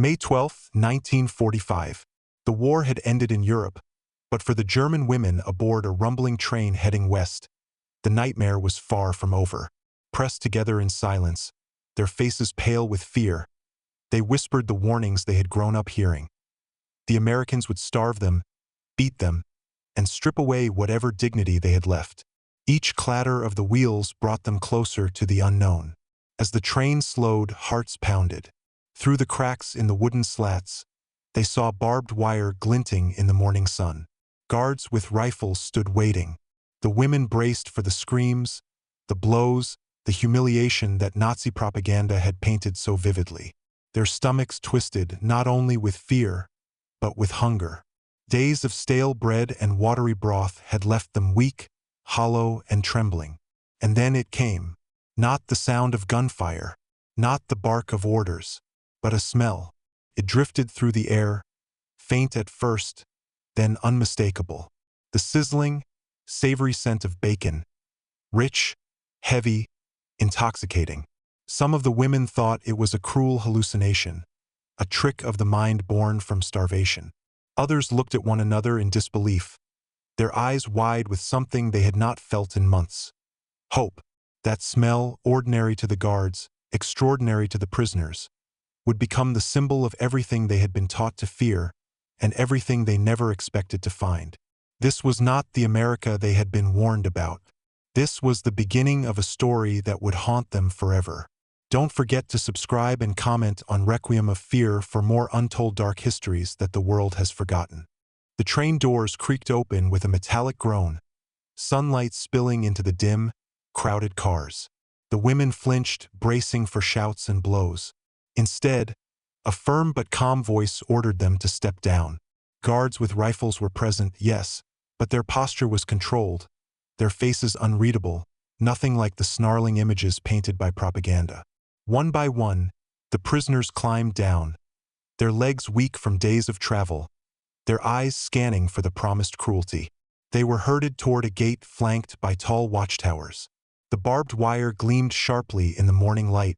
May 12, 1945. The war had ended in Europe, but for the German women aboard a rumbling train heading west, the nightmare was far from over. Pressed together in silence, their faces pale with fear, they whispered the warnings they had grown up hearing. The Americans would starve them, beat them, and strip away whatever dignity they had left. Each clatter of the wheels brought them closer to the unknown. As the train slowed, hearts pounded. Through the cracks in the wooden slats, they saw barbed wire glinting in the morning sun. Guards with rifles stood waiting. The women braced for the screams, the blows, the humiliation that Nazi propaganda had painted so vividly. Their stomachs twisted not only with fear, but with hunger. Days of stale bread and watery broth had left them weak, hollow, and trembling. And then it came. Not the sound of gunfire, not the bark of orders, but a smell. It drifted through the air, faint at first, then unmistakable. The sizzling, savory scent of bacon. Rich, heavy, intoxicating. Some of the women thought it was a cruel hallucination, a trick of the mind born from starvation. Others looked at one another in disbelief, their eyes wide with something they had not felt in months. Hope. That smell, ordinary to the guards, extraordinary to the prisoners, would become the symbol of everything they had been taught to fear and everything they never expected to find. This was not the America they had been warned about. This was the beginning of a story that would haunt them forever. Don't forget to subscribe and comment on Requiem of Fear for more untold dark histories that the world has forgotten. The train doors creaked open with a metallic groan, sunlight spilling into the dim, crowded cars. The women flinched, bracing for shouts and blows. Instead, a firm but calm voice ordered them to step down. Guards with rifles were present, yes, but their posture was controlled, their faces unreadable, nothing like the snarling images painted by propaganda. One by one, the prisoners climbed down, their legs weak from days of travel, their eyes scanning for the promised cruelty. They were herded toward a gate flanked by tall watchtowers. The barbed wire gleamed sharply in the morning light,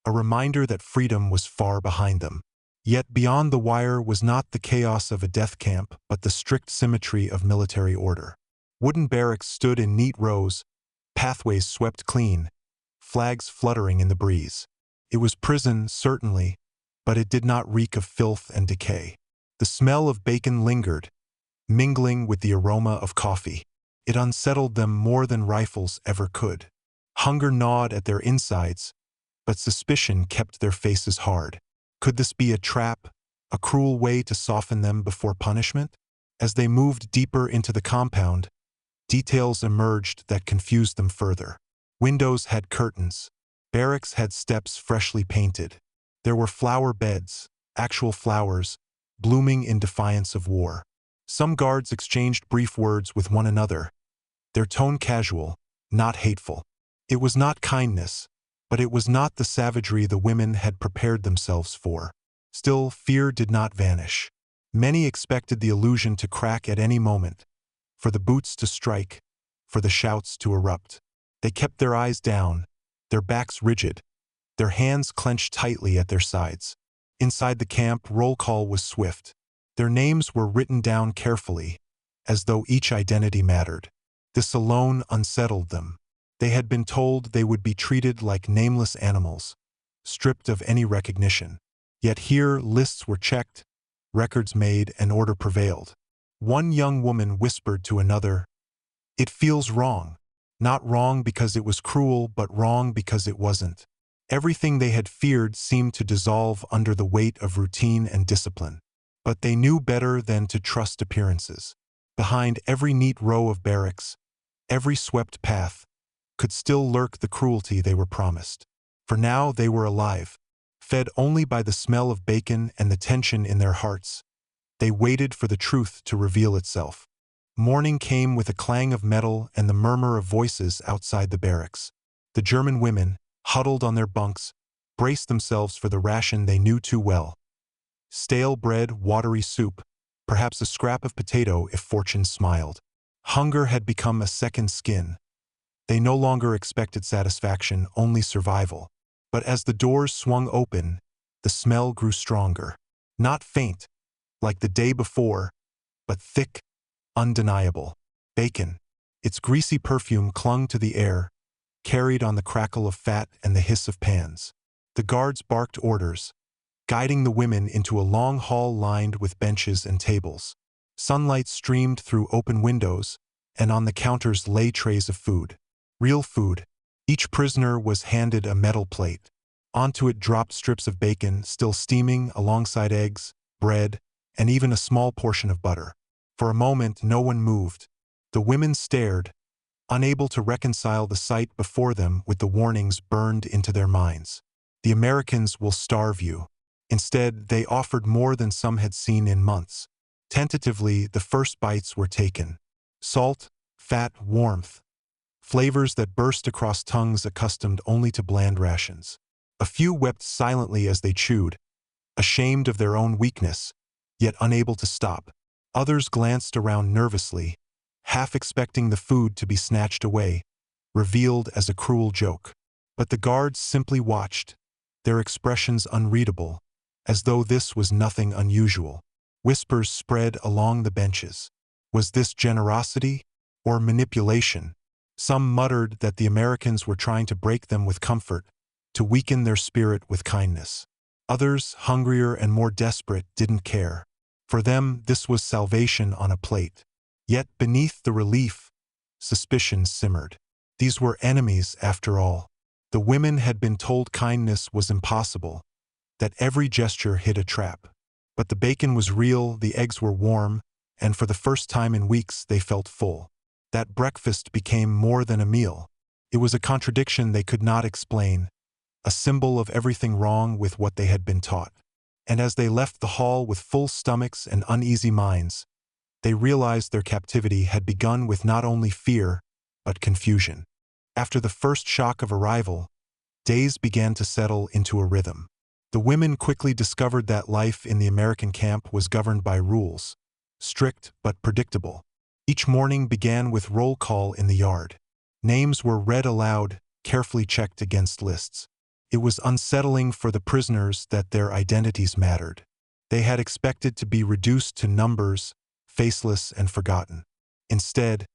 a reminder that freedom was far behind them. Yet beyond the wire was not the chaos of a death camp, but the strict symmetry of military order. Wooden barracks stood in neat rows, pathways swept clean, flags fluttering in the breeze. It was prison, certainly, but it did not reek of filth and decay. The smell of bacon lingered, mingling with the aroma of coffee. It unsettled them more than rifles ever could. Hunger gnawed at their insides, but suspicion kept their faces hard. Could this be a trap, a cruel way to soften them before punishment? As they moved deeper into the compound, details emerged that confused them further. Windows had curtains. Barracks had steps freshly painted. There were flower beds, actual flowers, blooming in defiance of war. Some guards exchanged brief words with one another, their tone casual, not hateful. It was not kindness, but it was not the savagery the women had prepared themselves for. Still, fear did not vanish. Many expected the illusion to crack at any moment, for the boots to strike, for the shouts to erupt. They kept their eyes down, their backs rigid, their hands clenched tightly at their sides. Inside the camp, roll call was swift. Their names were written down carefully, as though each identity mattered. This alone unsettled them. They had been told they would be treated like nameless animals, stripped of any recognition. Yet here lists were checked, records made, and order prevailed. One young woman whispered to another, "It feels wrong." Not wrong because it was cruel, but wrong because it wasn't. Everything they had feared seemed to dissolve under the weight of routine and discipline. But they knew better than to trust appearances. Behind every neat row of barracks, every swept path, could still lurk the cruelty they were promised. For now they were alive, fed only by the smell of bacon and the tension in their hearts. They waited for the truth to reveal itself. Morning came with a clang of metal and the murmur of voices outside the barracks. The German women, huddled on their bunks, braced themselves for the ration they knew too well. Stale bread, watery soup, perhaps a scrap of potato if fortune smiled. Hunger had become a second skin. They no longer expected satisfaction, only survival. But as the doors swung open, the smell grew stronger. Not faint, like the day before, but thick, undeniable. Bacon. Its greasy perfume clung to the air, carried on the crackle of fat and the hiss of pans. The guards barked orders, guiding the women into a long hall lined with benches and tables. Sunlight streamed through open windows, and on the counters lay trays of food. Real food. Each prisoner was handed a metal plate. Onto it dropped strips of bacon, still steaming, alongside eggs, bread, and even a small portion of butter. For a moment, no one moved. The women stared, unable to reconcile the sight before them with the warnings burned into their minds. The Americans will starve you. Instead, they offered more than some had seen in months. Tentatively, the first bites were taken. Salt, fat, warmth. Flavors that burst across tongues accustomed only to bland rations. A few wept silently as they chewed, ashamed of their own weakness, yet unable to stop. Others glanced around nervously, half expecting the food to be snatched away, revealed as a cruel joke. But the guards simply watched, their expressions unreadable, as though this was nothing unusual. Whispers spread along the benches. Was this generosity or manipulation? Some muttered that the Americans were trying to break them with comfort, to weaken their spirit with kindness. Others, hungrier and more desperate, didn't care. For them, this was salvation on a plate. Yet beneath the relief, suspicion simmered. These were enemies, after all. The women had been told kindness was impossible, that every gesture hid a trap. But the bacon was real, the eggs were warm, and for the first time in weeks they felt full. That breakfast became more than a meal. It was a contradiction they could not explain, a symbol of everything wrong with what they had been taught. And as they left the hall with full stomachs and uneasy minds, they realized their captivity had begun with not only fear, but confusion. After the first shock of arrival, days began to settle into a rhythm. The women quickly discovered that life in the American camp was governed by rules, strict but predictable. Each morning began with roll call in the yard. Names were read aloud, carefully checked against lists. It was unsettling for the prisoners that their identities mattered. They had expected to be reduced to numbers, faceless and forgotten. Instead,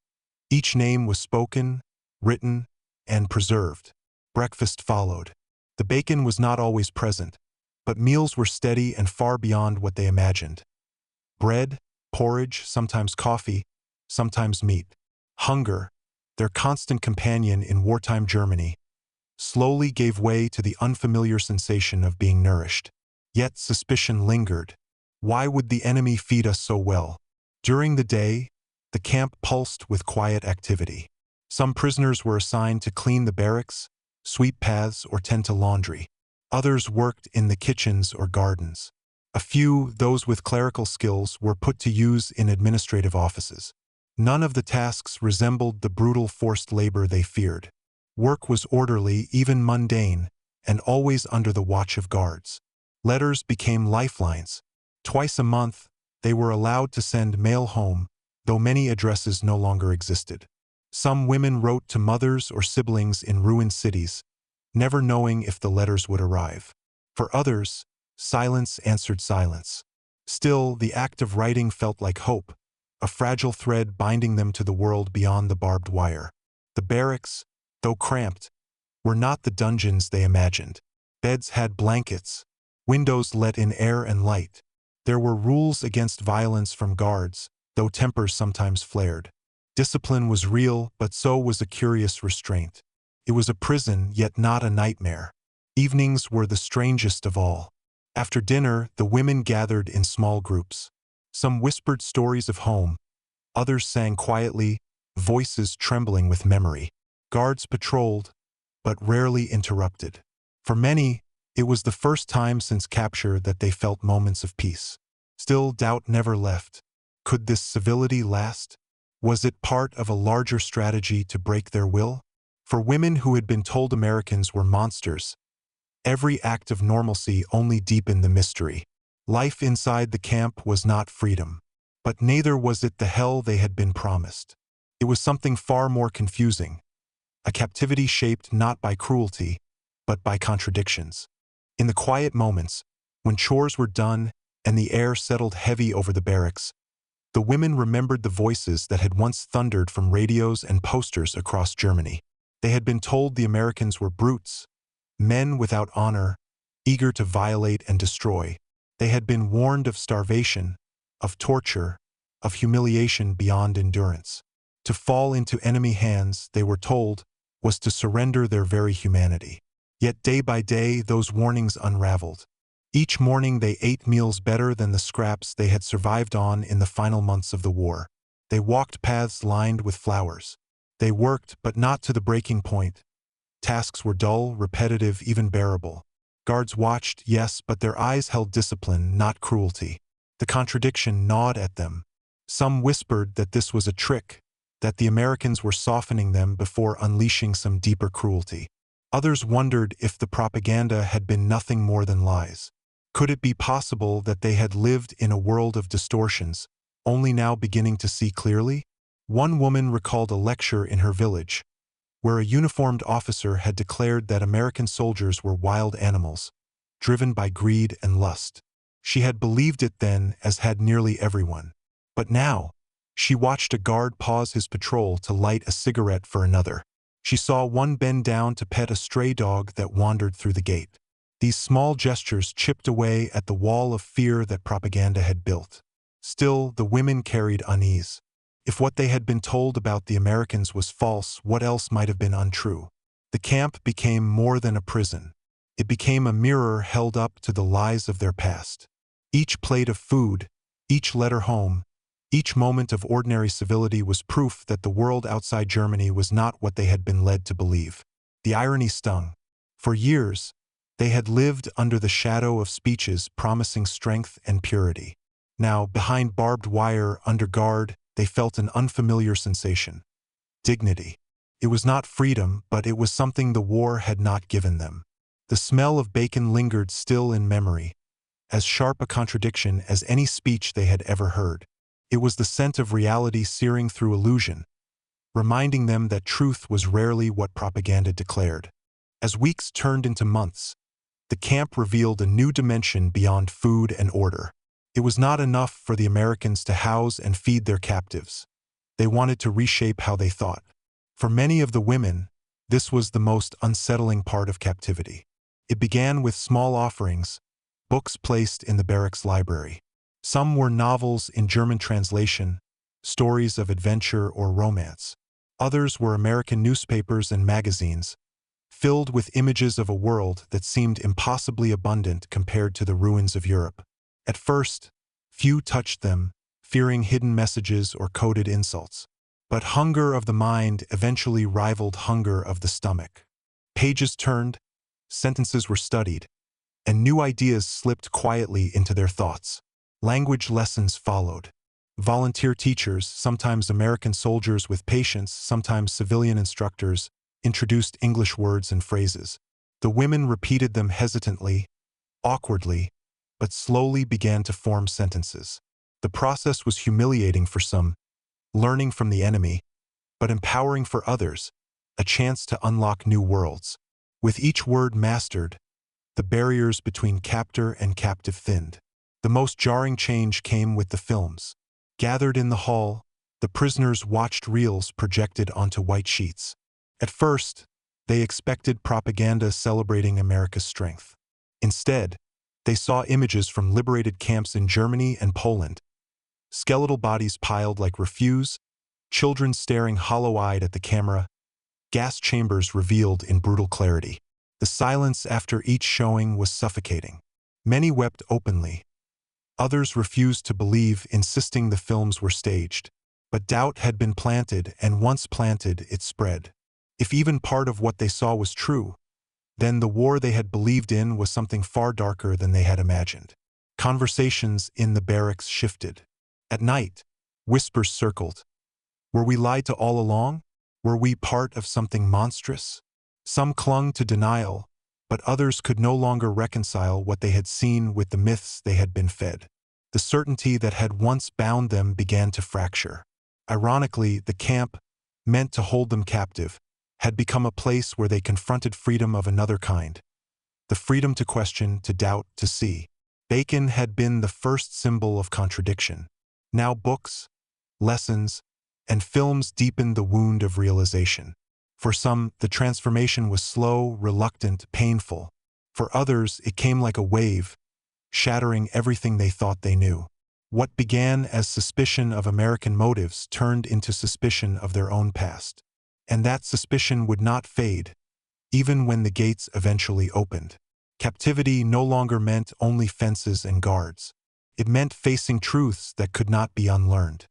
each name was spoken, written, and preserved. Breakfast followed. The bacon was not always present, but meals were steady and far beyond what they imagined. Bread, porridge, sometimes coffee, sometimes meat. Hunger, their constant companion in wartime Germany, slowly gave way to the unfamiliar sensation of being nourished. Yet suspicion lingered. Why would the enemy feed us so well? During the day, the camp pulsed with quiet activity. Some prisoners were assigned to clean the barracks, sweep paths, or tend to laundry. Others worked in the kitchens or gardens. A few, those with clerical skills, were put to use in administrative offices. None of the tasks resembled the brutal forced labor they feared. Work was orderly, even mundane, and always under the watch of guards. Letters became lifelines. Twice a month, they were allowed to send mail home, though many addresses no longer existed. Some women wrote to mothers or siblings in ruined cities, never knowing if the letters would arrive. For others, silence answered silence. Still, the act of writing felt like hope, a fragile thread binding them to the world beyond the barbed wire. The barracks, though cramped, were not the dungeons they imagined. Beds had blankets. Windows let in air and light. There were rules against violence from guards, though tempers sometimes flared. Discipline was real, but so was a curious restraint. It was a prison, yet not a nightmare. Evenings were the strangest of all. After dinner, the women gathered in small groups. Some whispered stories of home. Others sang quietly, voices trembling with memory. Guards patrolled, but rarely interrupted. For many, it was the first time since capture that they felt moments of peace. Still, doubt never left. Could this civility last? Was it part of a larger strategy to break their will? For women who had been told Americans were monsters, every act of normalcy only deepened the mystery. Life inside the camp was not freedom, but neither was it the hell they had been promised. It was something far more confusing, a captivity shaped not by cruelty, but by contradictions. In the quiet moments, When chores were done and the air settled heavy over the barracks, the women remembered the voices that had once thundered from radios and posters across Germany. They had been told the Americans were brutes, men without honor, eager to violate and destroy. They had been warned of starvation, of torture, of humiliation beyond endurance. To fall into enemy hands, they were told, was to surrender their very humanity. Yet day by day, those warnings unraveled. Each morning they ate meals better than the scraps they had survived on in the final months of the war. They walked paths lined with flowers. They worked, but not to the breaking point. Tasks were dull, repetitive, even bearable. Guards watched, yes, but their eyes held discipline, not cruelty. The contradiction gnawed at them. Some whispered that this was a trick, that the Americans were softening them before unleashing some deeper cruelty. Others wondered if the propaganda had been nothing more than lies. Could it be possible that they had lived in a world of distortions, only now beginning to see clearly? One woman recalled a lecture in her village, where a uniformed officer had declared that American soldiers were wild animals, driven by greed and lust. She had believed it then, as had nearly everyone. But now, she watched a guard pause his patrol to light a cigarette for another. She saw one bend down to pet a stray dog that wandered through the gate. These small gestures chipped away at the wall of fear that propaganda had built. Still, the women carried unease. If what they had been told about the Americans was false, what else might have been untrue? The camp became more than a prison. It became a mirror held up to the lies of their past. Each plate of food, each letter home, each moment of ordinary civility was proof that the world outside Germany was not what they had been led to believe. The irony stung. For years, they had lived under the shadow of speeches promising strength and purity. Now, behind barbed wire, under guard, they felt an unfamiliar sensation. Dignity. It was not freedom, but it was something the war had not given them. The smell of bacon lingered still in memory, as sharp a contradiction as any speech they had ever heard. It was the scent of reality searing through illusion, reminding them that truth was rarely what propaganda declared. As weeks turned into months, the camp revealed a new dimension beyond food and order. It was not enough for the Americans to house and feed their captives. They wanted to reshape how they thought. For many of the women, this was the most unsettling part of captivity. It began with small offerings, books placed in the barracks library. Some were novels in German translation, stories of adventure or romance. Others were American newspapers and magazines, filled with images of a world that seemed impossibly abundant compared to the ruins of Europe. At first, few touched them, fearing hidden messages or coded insults. But hunger of the mind eventually rivaled hunger of the stomach. Pages turned, sentences were studied, and new ideas slipped quietly into their thoughts. Language lessons followed. Volunteer teachers, sometimes American soldiers with patience, sometimes civilian instructors, introduced English words and phrases. The women repeated them hesitantly, awkwardly, but slowly began to form sentences. The process was humiliating for some, learning from the enemy, but empowering for others, a chance to unlock new worlds. With each word mastered, the barriers between captor and captive thinned. The most jarring change came with the films. Gathered in the hall, the prisoners watched reels projected onto white sheets. At first, they expected propaganda celebrating America's strength. Instead, they saw images from liberated camps in Germany and Poland. Skeletal bodies piled like refuse, children staring hollow-eyed at the camera, gas chambers revealed in brutal clarity. The silence after each showing was suffocating. Many wept openly. Others refused to believe, insisting the films were staged. But doubt had been planted, and once planted, it spread. If even part of what they saw was true, then the war they had believed in was something far darker than they had imagined. Conversations in the barracks shifted. At night, whispers circled. Were we lied to all along? Were we part of something monstrous? Some clung to denial, but others could no longer reconcile what they had seen with the myths they had been fed. The certainty that had once bound them began to fracture. Ironically, the camp, meant to hold them captive, had become a place where they confronted freedom of another kind. The freedom to question, to doubt, to see. Bacon had been the first symbol of contradiction. Now books, lessons, and films deepened the wound of realization. For some, the transformation was slow, reluctant, painful. For others, it came like a wave, shattering everything they thought they knew. What began as suspicion of American motives turned into suspicion of their own past. And that suspicion would not fade, even when the gates eventually opened. Captivity no longer meant only fences and guards. It meant facing truths that could not be unlearned.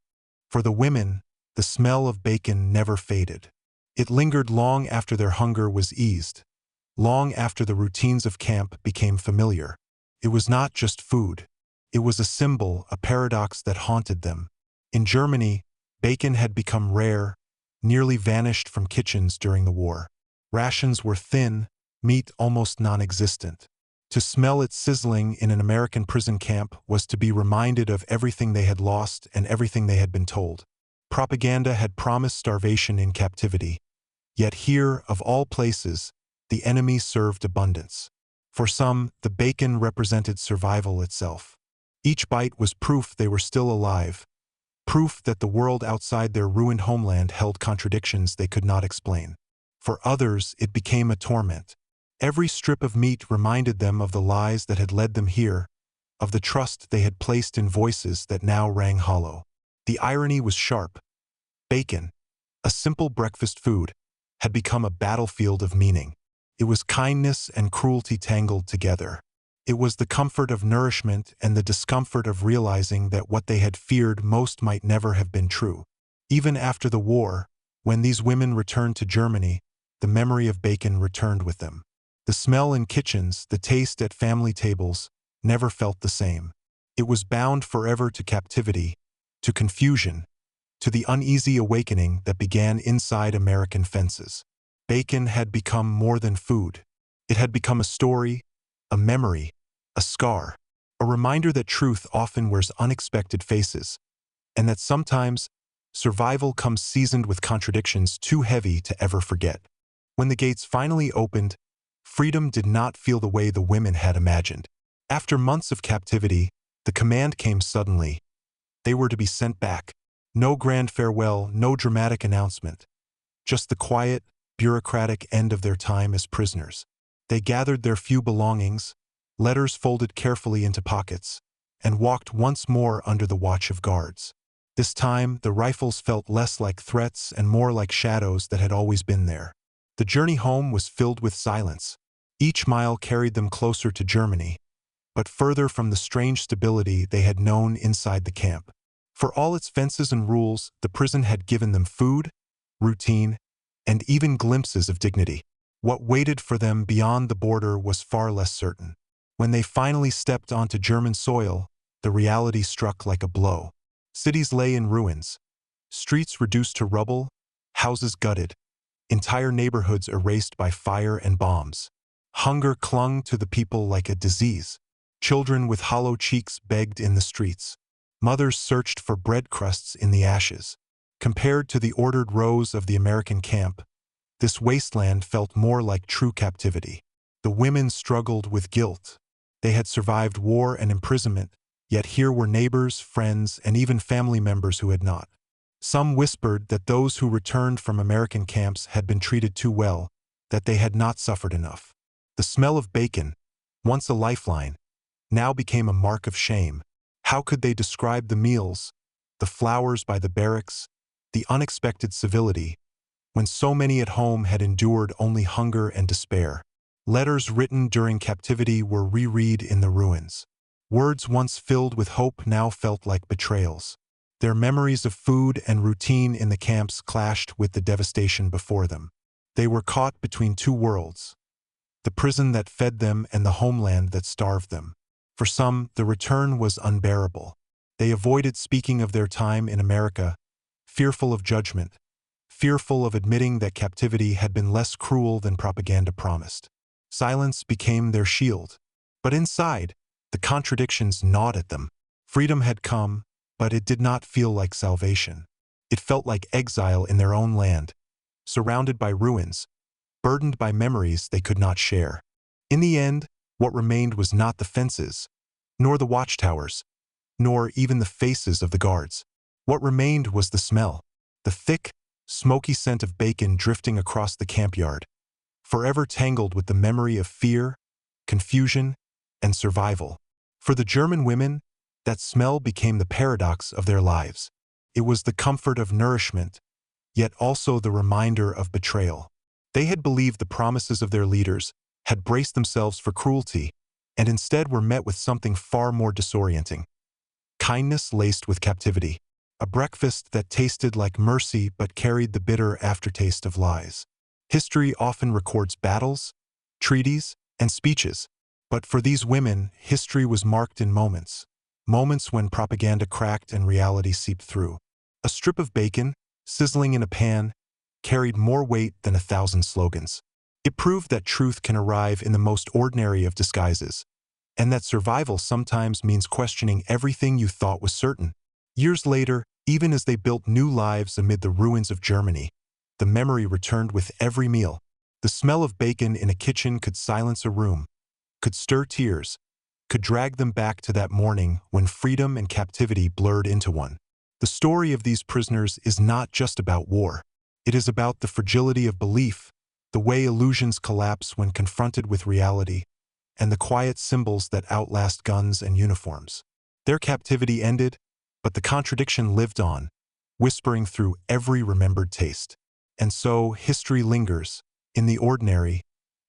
For the women, the smell of bacon never faded. It lingered long after their hunger was eased, long after the routines of camp became familiar. It was not just food. It was a symbol, a paradox that haunted them. In Germany, bacon had become rare, nearly vanished from kitchens during the war. Rations were thin, meat almost non-existent. To smell it sizzling in an American prison camp was to be reminded of everything they had lost and everything they had been told. Propaganda had promised starvation in captivity. Yet here, of all places, the enemy served abundance. For some, the bacon represented survival itself. Each bite was proof they were still alive, proof that the world outside their ruined homeland held contradictions they could not explain. For others, it became a torment. Every strip of meat reminded them of the lies that had led them here, of the trust they had placed in voices that now rang hollow. The irony was sharp. Bacon, a simple breakfast food, had become a battlefield of meaning. It was kindness and cruelty tangled together. It was the comfort of nourishment and the discomfort of realizing that what they had feared most might never have been true. Even after the war, when these women returned to Germany, the memory of bacon returned with them. The smell in kitchens, the taste at family tables, never felt the same. It was bound forever to captivity, to confusion, to the uneasy awakening that began inside American fences. Bacon had become more than food. It had become a story, a memory, a scar, a reminder that truth often wears unexpected faces, and that sometimes survival comes seasoned with contradictions too heavy to ever forget. When the gates finally opened, freedom did not feel the way the women had imagined. After months of captivity, the command came suddenly. They were to be sent back. No grand farewell, no dramatic announcement. Just the quiet, bureaucratic end of their time as prisoners. They gathered their few belongings, letters folded carefully into pockets, and walked once more under the watch of guards. This time, the rifles felt less like threats and more like shadows that had always been there. The journey home was filled with silence. Each mile carried them closer to Germany, but further from the strange stability they had known inside the camp. For all its fences and rules, the prison had given them food, routine, and even glimpses of dignity. What waited for them beyond the border was far less certain. When they finally stepped onto German soil, the reality struck like a blow. Cities lay in ruins, streets reduced to rubble, houses gutted, entire neighborhoods erased by fire and bombs. Hunger clung to the people like a disease. Children with hollow cheeks begged in the streets. Mothers searched for bread crusts in the ashes. Compared to the ordered rows of the American camp, this wasteland felt more like true captivity. The women struggled with guilt. They had survived war and imprisonment, yet here were neighbors, friends, and even family members who had not. Some whispered that those who returned from American camps had been treated too well, that they had not suffered enough. The smell of bacon, once a lifeline, now became a mark of shame. How could they describe the meals, the flowers by the barracks, the unexpected civility, when so many at home had endured only hunger and despair? Letters written during captivity were reread in the ruins. Words once filled with hope now felt like betrayals. Their memories of food and routine in the camps clashed with the devastation before them. They were caught between two worlds, the prison that fed them and the homeland that starved them. For some, the return was unbearable. They avoided speaking of their time in America, fearful of judgment, fearful of admitting that captivity had been less cruel than propaganda promised. Silence became their shield. But inside, the contradictions gnawed at them. Freedom had come, but it did not feel like salvation. It felt like exile in their own land, surrounded by ruins, burdened by memories they could not share. In the end, what remained was not the fences, nor the watchtowers, nor even the faces of the guards. What remained was the smell, the thick, smoky scent of bacon drifting across the campyard, forever tangled with the memory of fear, confusion, and survival. For the German women, that smell became the paradox of their lives. It was the comfort of nourishment, yet also the reminder of betrayal. They had believed the promises of their leaders, had braced themselves for cruelty, and instead were met with something far more disorienting. Kindness laced with captivity, a breakfast that tasted like mercy but carried the bitter aftertaste of lies. History often records battles, treaties, and speeches, but for these women, history was marked in moments. Moments when propaganda cracked and reality seeped through. A strip of bacon, sizzling in a pan, carried more weight than 1,000 slogans. It proved that truth can arrive in the most ordinary of disguises, and that survival sometimes means questioning everything you thought was certain. Years later, even as they built new lives amid the ruins of Germany, the memory returned with every meal. The smell of bacon in a kitchen could silence a room, could stir tears, could drag them back to that morning when freedom and captivity blurred into one. The story of these prisoners is not just about war. It is about the fragility of belief, the way illusions collapse when confronted with reality, and the quiet symbols that outlast guns and uniforms. Their captivity ended, but the contradiction lived on, whispering through every remembered taste. And so history lingers, in the ordinary,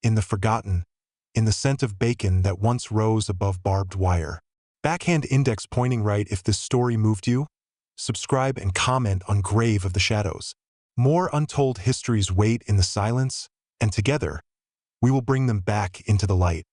in the forgotten, in the scent of bacon that once rose above barbed wire. Backhand index pointing right if this story moved you. Subscribe and comment on Grave of the Shadows. More untold histories wait in the silence, and together, we will bring them back into the light.